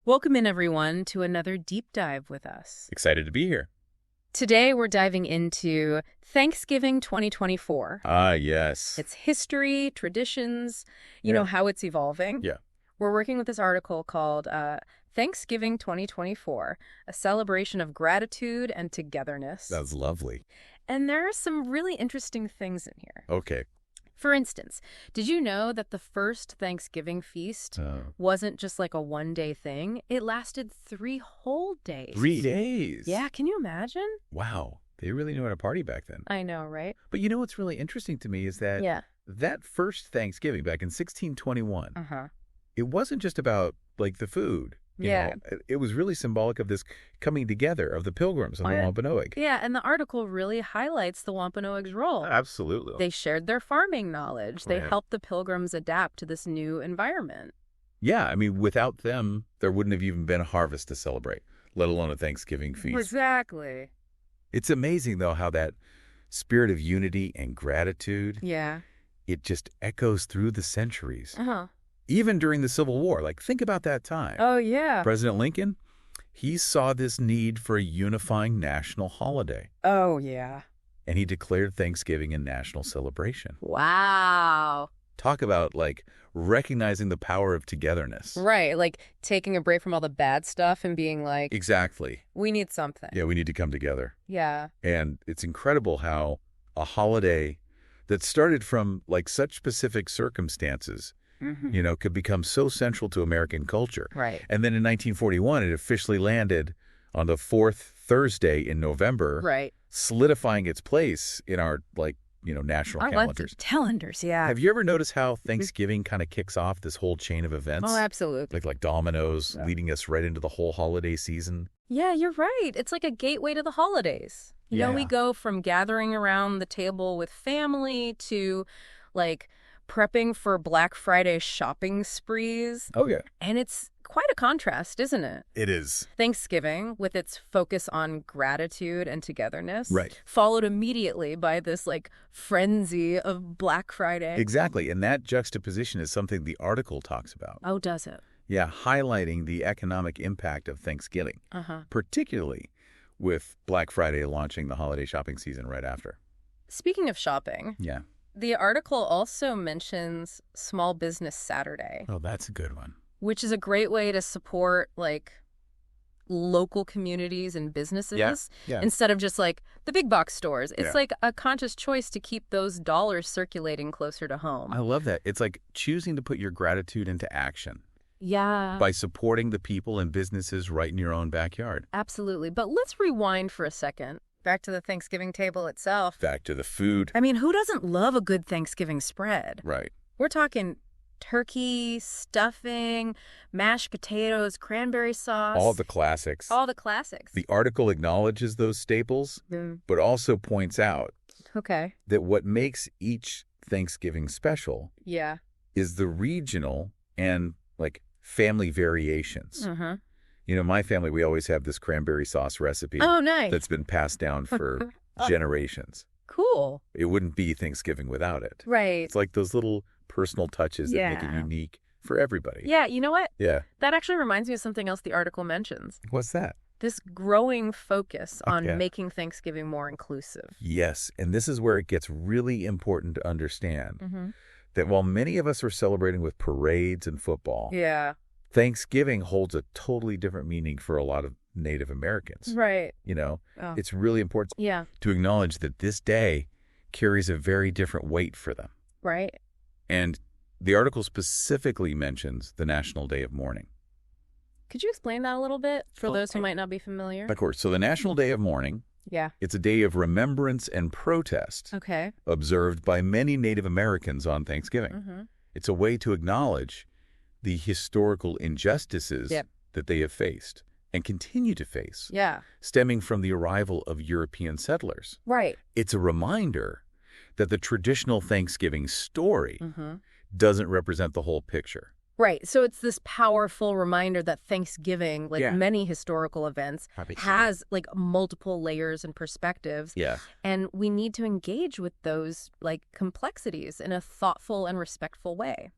Welcome in, everyone, to another deep dive with us. Excited to be here. Today, we're diving into Thanksgiving 2024. Ah, yes. Its history, traditions, Yeah. how it's evolving. Yeah. We're working with this article called Thanksgiving 2024, a celebration of gratitude and togetherness. That's lovely. And there are some really interesting things in here. Okay. For instance, did you know that the first Thanksgiving feast wasn't just like a one-day thing? It lasted 3 whole days. 3 days? Yeah, can you imagine? Wow. They really knew how to party back then. I know, right? But you know what's really interesting to me is that that first Thanksgiving back in 1621, it wasn't just about, like, the food. You know, it was really symbolic of this coming together of the Pilgrims on the Wampanoag. Yeah, and the article really highlights the Wampanoag's role. Absolutely. They shared their farming knowledge. They helped the Pilgrims adapt to this new environment. Yeah, I mean, without them, there wouldn't have even been a harvest to celebrate, let alone a Thanksgiving feast. Exactly. It's amazing, though, how that spirit of unity and gratitude, it just echoes through the centuries. Even during the Civil War. Like, think about that time. Oh, yeah. President Lincoln, he saw this need for a unifying national holiday. Oh, yeah. And he declared Thanksgiving a national celebration. Wow. Talk about, like, recognizing the power of togetherness. Right, like taking a break from all the bad stuff and being like, Exactly. we need something. Yeah, we need to come together. Yeah. And it's incredible how a holiday that started from, like, such specific circumstances you know, could become so central to American culture. Right. And then in 1941, it officially landed on the fourth Thursday in November, solidifying its place in our, like, you know, national calendars. Calendars, yeah. Have you ever noticed how Thanksgiving kind of kicks off this whole chain of events? Oh, absolutely. Like dominoes, leading us right into the whole holiday season? Yeah, you're right. It's like a gateway to the holidays. You know, we go from gathering around the table with family to, like, prepping for Black Friday shopping sprees. Oh, yeah. And it's quite a contrast, isn't it? It is. Thanksgiving, with its focus on gratitude and togetherness, followed immediately by this, like, frenzy of Black Friday. Exactly. And that juxtaposition is something the article talks about. Oh, does it? Yeah, highlighting the economic impact of Thanksgiving, particularly with Black Friday launching the holiday shopping season right after. Speaking of shopping, the article also mentions Small Business Saturday. Oh, that's a good one. Which is a great way to support, like, local communities and businesses instead of just, like, the big box stores. It's like a conscious choice to keep those dollars circulating closer to home. I love that. It's like choosing to put your gratitude into action. Yeah. By supporting the people and businesses right in your own backyard. Absolutely. But let's rewind for a second. Back to the Thanksgiving table itself. Back to the food. I mean, who doesn't love a good Thanksgiving spread? Right. We're talking turkey, stuffing, mashed potatoes, cranberry sauce. All the classics. All the classics. The article acknowledges those staples, but also points out that what makes each Thanksgiving special is the regional and, like, family variations. You know, my family, we always have this cranberry sauce recipe. Oh, nice. That's been passed down for generations. Cool. It wouldn't be Thanksgiving without it. Right. It's like those little personal touches that make it unique for everybody. Yeah, you know what? Yeah. That actually reminds me of something else the article mentions. What's that? This growing focus on making Thanksgiving more inclusive. Yes, and this is where it gets really important to understand that while many of us are celebrating with parades and football, Thanksgiving holds a totally different meaning for a lot of Native Americans. Right. You know, it's really important to acknowledge that this day carries a very different weight for them. Right. And the article specifically mentions the National Day of Mourning. Could you explain that a little bit for those who might not be familiar? Of course. So the National Day of Mourning, it's a day of remembrance and protest observed by many Native Americans on Thanksgiving. It's a way to acknowledge the historical injustices that they have faced and continue to face, stemming from the arrival of European settlers. Right. It's a reminder that the traditional Thanksgiving story doesn't represent the whole picture. Right. So it's this powerful reminder that Thanksgiving, like many historical events, has, like, multiple layers and perspectives. And we need to engage with those, like, complexities in a thoughtful and respectful way.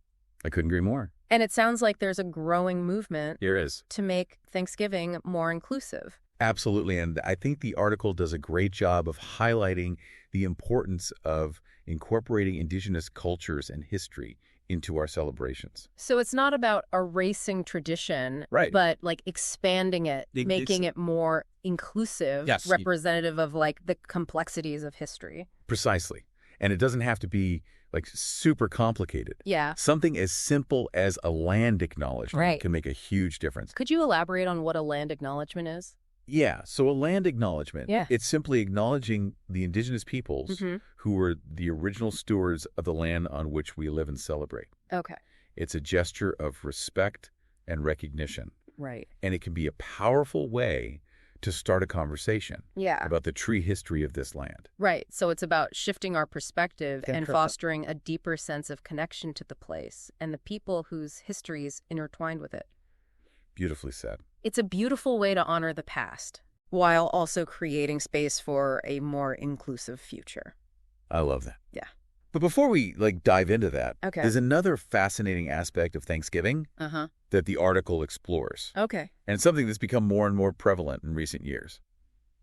I couldn't agree more. And it sounds like there's a growing movement There is. to make Thanksgiving more inclusive. Absolutely. And I think the article does a great job of highlighting the importance of incorporating indigenous cultures and history into our celebrations. So it's not about erasing tradition, right, but like expanding it, making it more inclusive, yes, representative of like the complexities of history. Precisely. And it doesn't have to be like super complicated. Yeah. Something as simple as a land acknowledgement can make a huge difference. Could you elaborate on what a land acknowledgement is? Yeah, so a land acknowledgement, it's simply acknowledging the indigenous peoples who were the original stewards of the land on which we live and celebrate. Okay. It's a gesture of respect and recognition. Right. And it can be a powerful way to start a conversation about the true history of this land. Right. So it's about shifting our perspective and fostering a deeper sense of connection to the place and the people whose history is intertwined with it. Beautifully said. It's a beautiful way to honor the past while also creating space for a more inclusive future. I love that. Yeah. But before we dive into that, there's another fascinating aspect of Thanksgiving that the article explores. Okay. And it's something that's become more and more prevalent in recent years.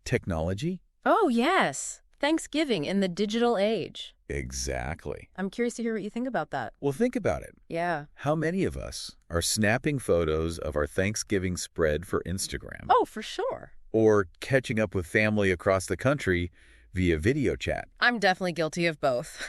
Technology? Oh, yes. Thanksgiving in the digital age. Exactly. I'm curious to hear what you think about that. Well, think about it. Yeah. How many of us are snapping photos of our Thanksgiving spread for Instagram? Oh, for sure. Or catching up with family across the country via video chat? I'm definitely guilty of both.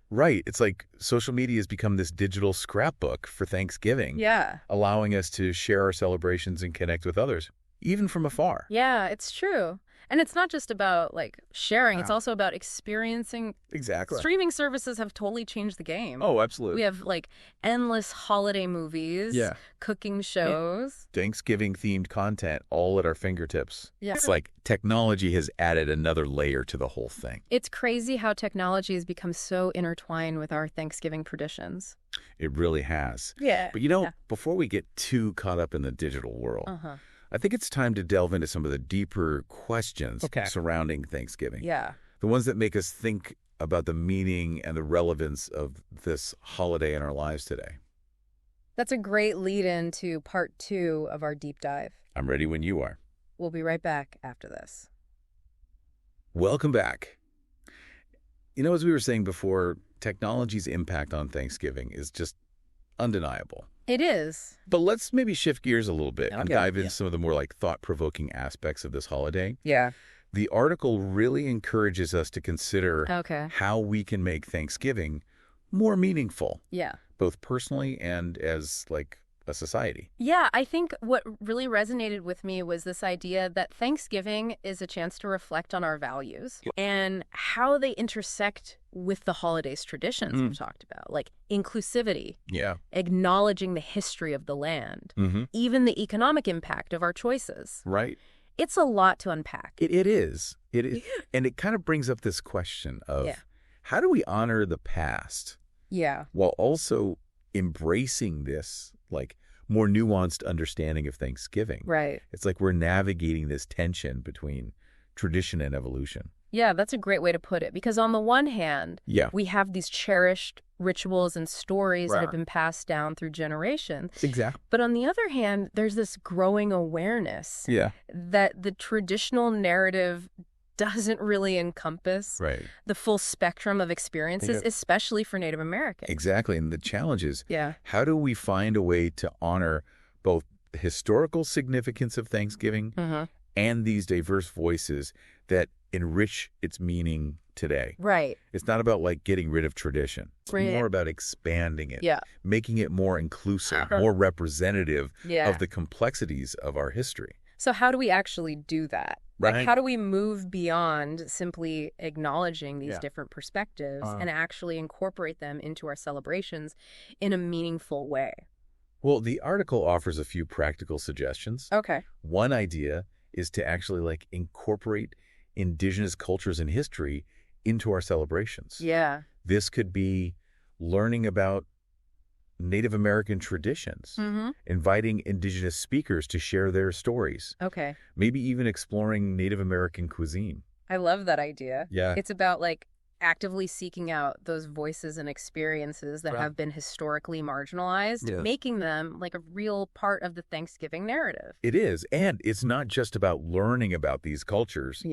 Right. It's like social media has become this digital scrapbook for Thanksgiving. Yeah. Allowing us to share our celebrations and connect with others, even from afar. Yeah, it's true. And it's not just about, like, sharing. It's also about experiencing. Exactly. Streaming services have totally changed the game. Oh, absolutely. We have, like, endless holiday movies, cooking shows. Thanksgiving-themed content all at our fingertips. Yeah. It's like technology has added another layer to the whole thing. It's crazy how technology has become so intertwined with our Thanksgiving traditions. It really has. Yeah. But, before we get too caught up in the digital world, I think it's time to delve into some of the deeper questions surrounding Thanksgiving. Yeah. The ones that make us think about the meaning and the relevance of this holiday in our lives today. That's a great lead-in to part 2 of our deep dive. I'm ready when you are. We'll be right back after this. Welcome back. As we were saying before, technology's impact on Thanksgiving is just undeniable. It is. But let's maybe shift gears a little bit and dive into some of the more thought-provoking aspects of this holiday. Yeah. The article really encourages us to consider how we can make Thanksgiving more meaningful. Yeah. Both personally and as a society. Yeah, I think what really resonated with me was this idea that Thanksgiving is a chance to reflect on our values and how they intersect with the holidays traditions we've talked about, like inclusivity, acknowledging the history of the land, even the economic impact of our choices. Right. It's a lot to unpack. It is. It is. And it kind of brings up this question of how do we honor the past while also embracing this more nuanced understanding of Thanksgiving. Right. It's like we're navigating this tension between tradition and evolution. Yeah, that's a great way to put it. Because on the one hand, we have these cherished rituals and stories that have been passed down through generations. Exactly. But on the other hand, there's this growing awareness that the traditional narrative doesn't really encompass the full spectrum of experiences, especially for Native Americans. Exactly. And the challenge is, how do we find a way to honor both the historical significance of Thanksgiving and these diverse voices that enrich its meaning today? Right. It's not about getting rid of tradition. It's more about expanding it, making it more inclusive, more representative of the complexities of our history. So how do we actually do that? Right. How do we move beyond simply acknowledging these different perspectives and actually incorporate them into our celebrations in a meaningful way? Well, the article offers a few practical suggestions. Okay. One idea is to actually incorporate indigenous cultures and history into our celebrations. Yeah. This could be learning about Native American traditions, inviting indigenous speakers to share their stories. Okay. Maybe even exploring Native American cuisine. I love that idea. Yeah. It's about actively seeking out those voices and experiences that have been historically marginalized, making them like a real part of the Thanksgiving narrative. It is. And it's not just about learning about these cultures,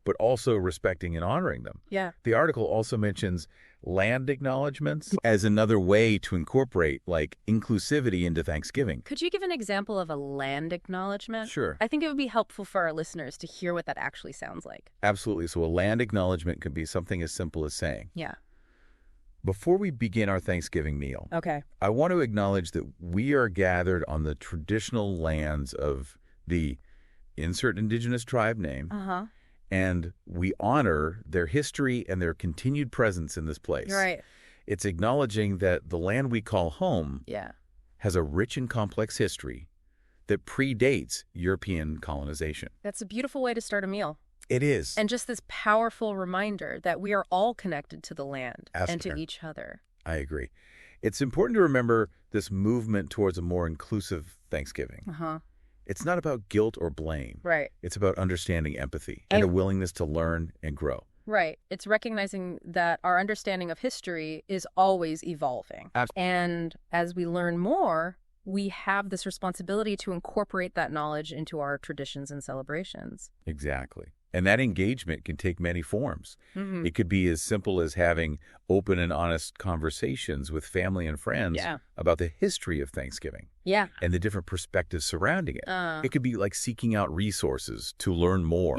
but also respecting and honoring them. Yeah. The article also mentions land acknowledgments as another way to incorporate like inclusivity into Thanksgiving. Could you give an example of a land acknowledgement? Sure. I think it would be helpful for our listeners to hear what that actually sounds like. Absolutely. So a land acknowledgement could be something as simple as saying, before we begin our Thanksgiving meal, I want to acknowledge that we are gathered on the traditional lands of the insert indigenous tribe name, and we honor their history and their continued presence in this place. Right. It's acknowledging that the land we call home has a rich and complex history that predates European colonization. That's a beautiful way to start a meal. It is. And just this powerful reminder that we are all connected to the land and to each other. I agree. It's important to remember this movement towards a more inclusive Thanksgiving. It's not about guilt or blame. Right. It's about understanding empathy and a willingness to learn and grow. Right. It's recognizing that our understanding of history is always evolving. And as we learn more, we have this responsibility to incorporate that knowledge into our traditions and celebrations. Exactly. And that engagement can take many forms. It could be as simple as having open and honest conversations with family and friends about the history of Thanksgiving and the different perspectives surrounding it. It could be like seeking out resources to learn more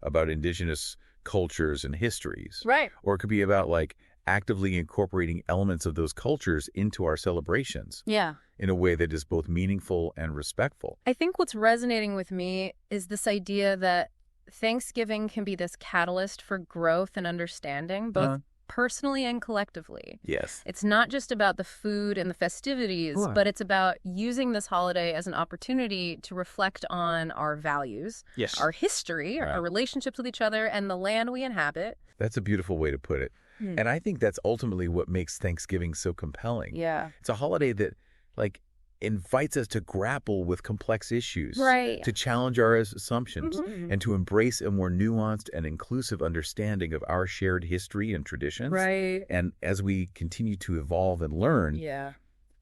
about indigenous cultures and histories. Right. Or it could be about like actively incorporating elements of those cultures into our celebrations in a way that is both meaningful and respectful. I think what's resonating with me is this idea that Thanksgiving can be this catalyst for growth and understanding, both personally and collectively. Yes. It's not just about the food and the festivities, but it's about using this holiday as an opportunity to reflect on our values, our history, our relationships with each other, and the land we inhabit. That's a beautiful way to put it. And I think that's ultimately what makes Thanksgiving so compelling. Yeah. It's a holiday that, like, invites us to grapple with complex issues, to challenge our assumptions, and to embrace a more nuanced and inclusive understanding of our shared history and traditions. Right. And as we continue to evolve and learn,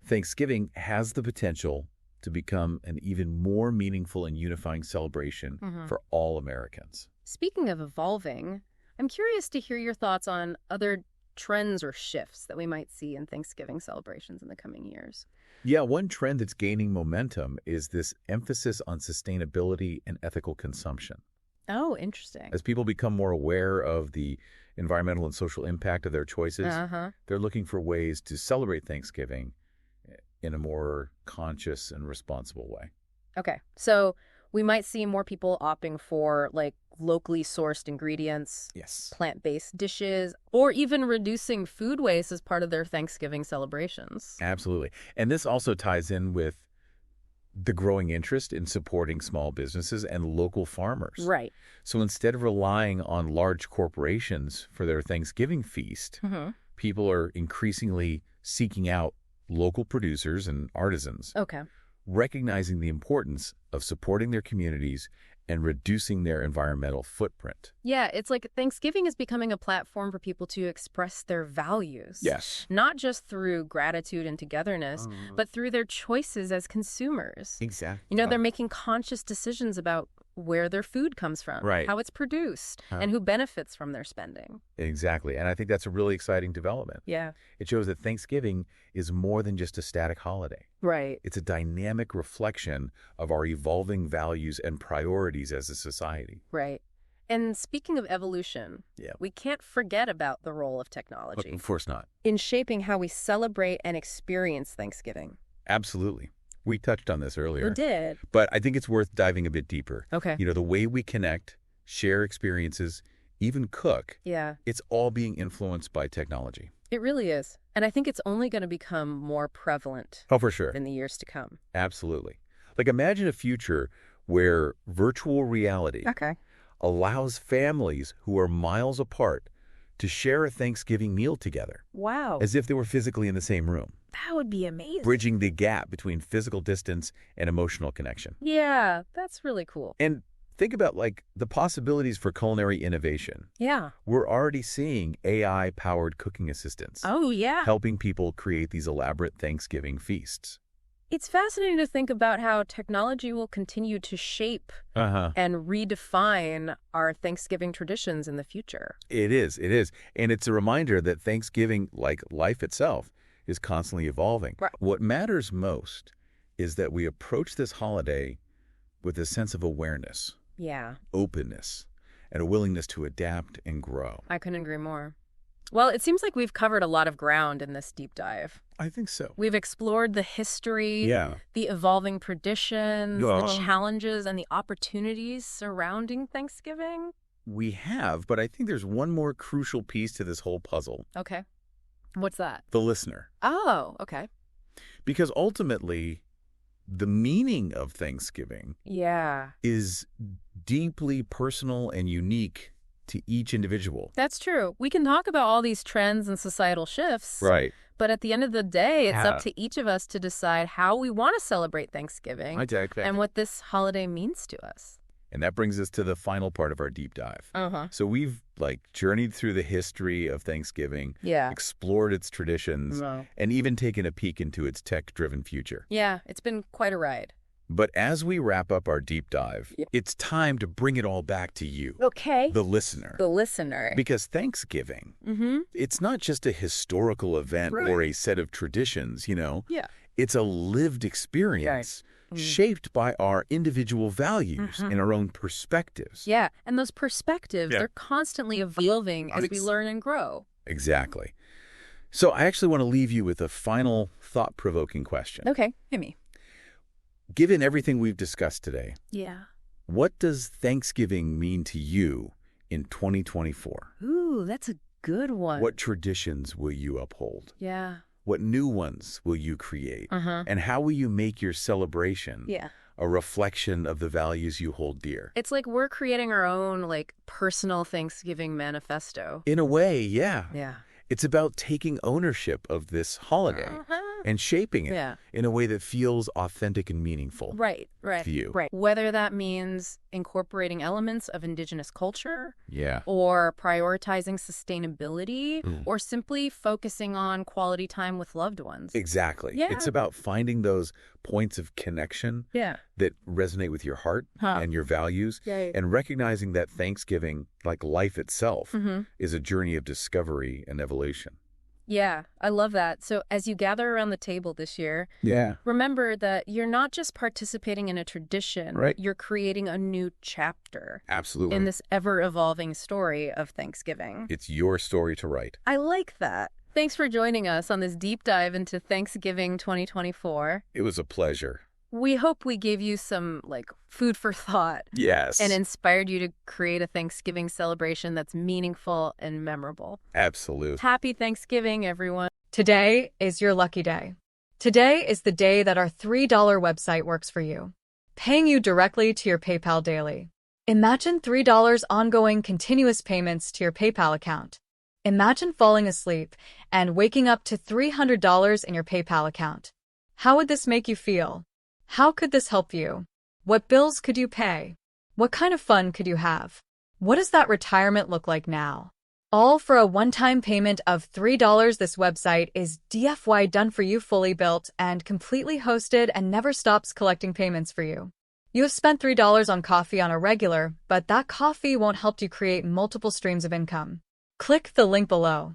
Thanksgiving has the potential to become an even more meaningful and unifying celebration for all Americans. Speaking of evolving, I'm curious to hear your thoughts on other trends or shifts that we might see in Thanksgiving celebrations in the coming years. Yeah, one trend that's gaining momentum is this emphasis on sustainability and ethical consumption. Oh, interesting. As people become more aware of the environmental and social impact of their choices, they're looking for ways to celebrate Thanksgiving in a more conscious and responsible way. Okay, so we might see more people opting for like locally sourced ingredients, plant-based dishes, or even reducing food waste as part of their Thanksgiving celebrations. Absolutely. And this also ties in with the growing interest in supporting small businesses and local farmers. Right. So instead of relying on large corporations for their Thanksgiving feast, people are increasingly seeking out local producers and artisans. Okay. Recognizing the importance of supporting their communities and reducing their environmental footprint. Yeah, it's like Thanksgiving is becoming a platform for people to express their values. Yes. Not just through gratitude and togetherness, but through their choices as consumers. Exactly. You know, they're making conscious decisions about where their food comes from, how it's produced, and who benefits from their spending. Exactly. And I think that's a really exciting development. Yeah. It shows that Thanksgiving is more than just a static holiday. Right. It's a dynamic reflection of our evolving values and priorities as a society. Right. And speaking of evolution, we can't forget about the role of technology. Of course not. In shaping how we celebrate and experience Thanksgiving. Absolutely. We touched on this earlier. We did. But I think it's worth diving a bit deeper. Okay. You know, the way we connect, share experiences, even cook, it's all being influenced by technology. It really is. And I think it's only going to become more prevalent. Oh, for sure. In the years to come. Absolutely. Like imagine a future where virtual reality allows families who are miles apart to share a Thanksgiving meal together. Wow. As if they were physically in the same room. That would be amazing. Bridging the gap between physical distance and emotional connection. Yeah, that's really cool. And think about like the possibilities for culinary innovation. Yeah. We're already seeing AI-powered cooking assistants. Oh, yeah. Helping people create these elaborate Thanksgiving feasts. It's fascinating to think about how technology will continue to shape and redefine our Thanksgiving traditions in the future. It is. It is. And it's a reminder that Thanksgiving, like life itself, is constantly evolving. Right. What matters most is that we approach this holiday with a sense of awareness, openness, and a willingness to adapt and grow. I couldn't agree more. Well, it seems like we've covered a lot of ground in this deep dive. I think so. We've explored the history, the evolving traditions, the challenges, and the opportunities surrounding Thanksgiving. We have, but I think there's one more crucial piece to this whole puzzle. Okay. What's that? The listener. Oh, okay. Because ultimately, the meaning of Thanksgiving is deeply personal and unique to each individual. That's true. We can talk about all these trends and societal shifts. Right. But at the end of the day, it's up to each of us to decide how we want to celebrate Thanksgiving and what this holiday means to us. And that brings us to the final part of our deep dive. So we've journeyed through the history of Thanksgiving, explored its traditions, and even taken a peek into its tech-driven future. Yeah, it's been quite a ride. But as we wrap up our deep dive, it's time to bring it all back to you. Okay. The listener. The listener. Because Thanksgiving, it's not just a historical event or a set of traditions, you know. It's a lived experience shaped by our individual values and our own perspectives. Yeah, and those perspectives, they're constantly evolving as we learn and grow. Exactly. So I actually want to leave you with a final thought-provoking question. Okay, hit me. Given everything we've discussed today, what does Thanksgiving mean to you in 2024? Ooh, that's a good one. What traditions will you uphold? What new ones will you create? And how will you make your celebration a reflection of the values you hold dear? It's like we're creating our own, personal Thanksgiving manifesto. In a way, yeah. It's about taking ownership of this holiday and shaping it in a way that feels authentic and meaningful to you. Whether that means incorporating elements of indigenous culture or prioritizing sustainability or simply focusing on quality time with loved ones. Exactly. It's about finding those points of connection that resonate with your heart and your values and recognizing that Thanksgiving, like life itself, is a journey of discovery and evolution. Yeah, I love that. So as you gather around the table this year, remember that you're not just participating in a tradition, you're creating a new chapter. Absolutely. In this ever-evolving story of Thanksgiving. It's your story to write. I like that. Thanks for joining us on this deep dive into Thanksgiving 2024. It was a pleasure. We hope we gave you some, food for thought. Yes. And inspired you to create a Thanksgiving celebration that's meaningful and memorable. Absolutely. Happy Thanksgiving, everyone. Today is your lucky day. Today is the day that our $3 website works for you, paying you directly to your PayPal daily. Imagine $3 ongoing continuous payments to your PayPal account. Imagine falling asleep and waking up to $300 in your PayPal account. How would this make you feel? How could this help you? What bills could you pay? What kind of fun could you have? What does that retirement look like now? All for a one-time payment of $3. This website is DFY done for you, fully built and completely hosted, and never stops collecting payments for you. You have spent $3 on coffee on a regular, but that coffee won't help you create multiple streams of income. Click the link below.